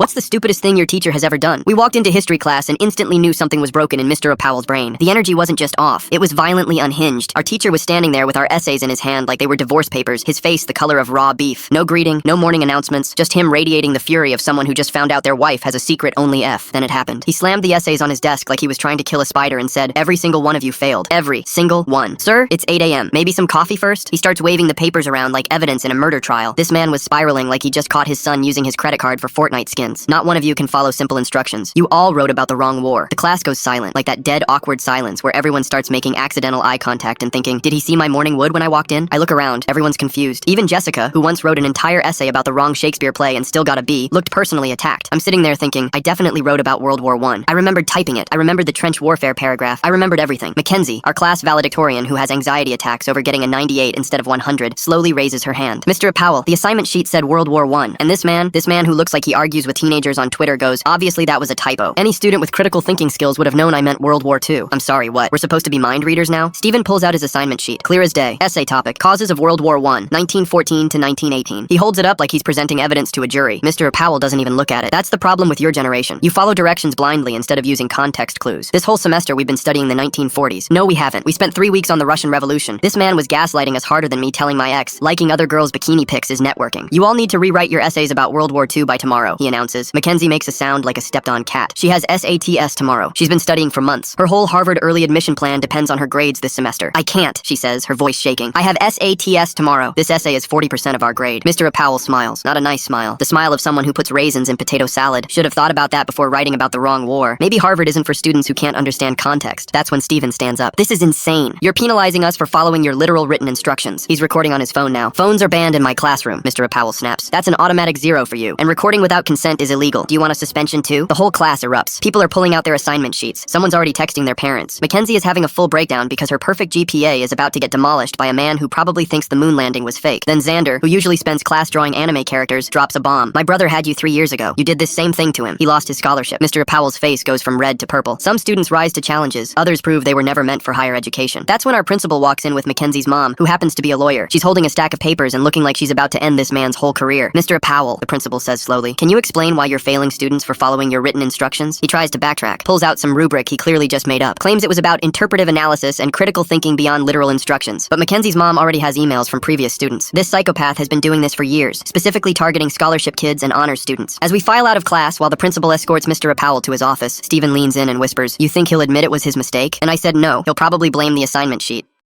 What's the stupidest thing your teacher has ever done? We walked into history class and instantly knew something was broken in Mr. Powell's brain. The energy wasn't just off, it was violently unhinged. Our teacher was standing there with our essays in his hand like they were divorce papers, his face the color of raw beef. No greeting, no morning announcements, just him radiating the fury of someone who just found out their wife has a secret only F. Then it happened. He slammed the essays on his desk like he was trying to kill a spider and said, "Every single one of you failed. Every single one. Sir, it's 8 a.m. Maybe some coffee first?" He starts waving the papers around like evidence in a murder trial. This man was spiraling like he just caught his son using his credit card for Fortnite skins. Not one of you can follow simple instructions. You all wrote about the wrong war. The class goes silent, like that dead, awkward silence where everyone starts making accidental eye contact and thinking, did he see my morning wood when I walked in? I look around, everyone's confused. Even Jessica, who once wrote an entire essay about the wrong Shakespeare play and still got a B, looked personally attacked. I'm sitting there thinking, I definitely wrote about World War I. I remembered typing it. I remembered the trench warfare paragraph. I remembered everything. Mackenzie, our class valedictorian who has anxiety attacks over getting a 98 instead of 100, slowly raises her hand. Mr. Powell, the assignment sheet said World War I. And this man who looks like he argues with teenagers on Twitter goes, obviously that was a typo. Any student with critical thinking skills would have known I meant World War II. I'm sorry, what? We're supposed to be mind readers now? Steven pulls out his assignment sheet. Clear as day. Essay topic. Causes of World War I, 1914 to 1918. He holds it up like he's presenting evidence to a jury. Mr. Powell doesn't even look at it. That's the problem with your generation. You follow directions blindly instead of using context clues. This whole semester we've been studying the 1940s. No, we haven't. We spent 3 weeks on the Russian Revolution. This man was gaslighting us harder than me telling my ex liking other girls' bikini pics is networking. You all need to rewrite your essays about World War II by tomorrow, he announces. Mackenzie makes a sound like a stepped-on cat. She has SATs tomorrow. She's been studying for months. Her whole Harvard early admission plan depends on her grades this semester. I can't, she says, her voice shaking. I have SATs tomorrow. This essay is 40% of our grade. Mr. Powell smiles. Not a nice smile. The smile of someone who puts raisins in potato salad. Should have thought about that before writing about the wrong war. Maybe Harvard isn't for students who can't understand context. That's when Steven stands up. This is insane. You're penalizing us for following your literal written instructions. He's recording on his phone now. Phones are banned in my classroom, Mr. Powell snaps. That's an automatic 0 for you. And recording without consent is illegal. Do you want a suspension too? The whole class erupts. People are pulling out their assignment sheets. Someone's already texting their parents. Mackenzie is having a full breakdown because her perfect GPA is about to get demolished by a man who probably thinks the moon landing was fake. Then Xander, who usually spends class drawing anime characters, drops a bomb. My brother had you 3 years ago. You did this same thing to him. He lost his scholarship. Mr. Powell's face goes from red to purple. Some students rise to challenges. Others prove they were never meant for higher education. That's when our principal walks in with Mackenzie's mom, who happens to be a lawyer. She's holding a stack of papers and looking like she's about to end this man's whole career. Mr. Powell, the principal says slowly, can you explain why you're failing students for following your written instructions? He tries to backtrack, pulls out some rubric he clearly just made up, claims it was about interpretive analysis and critical thinking beyond literal instructions. But Mackenzie's mom already has emails from previous students. This psychopath has been doing this for years, specifically targeting scholarship kids and honors students. As we file out of class while the principal escorts Mr. Powell to his office, Steven leans in and whispers, you think he'll admit it was his mistake? And I said no, he'll probably blame the assignment sheet.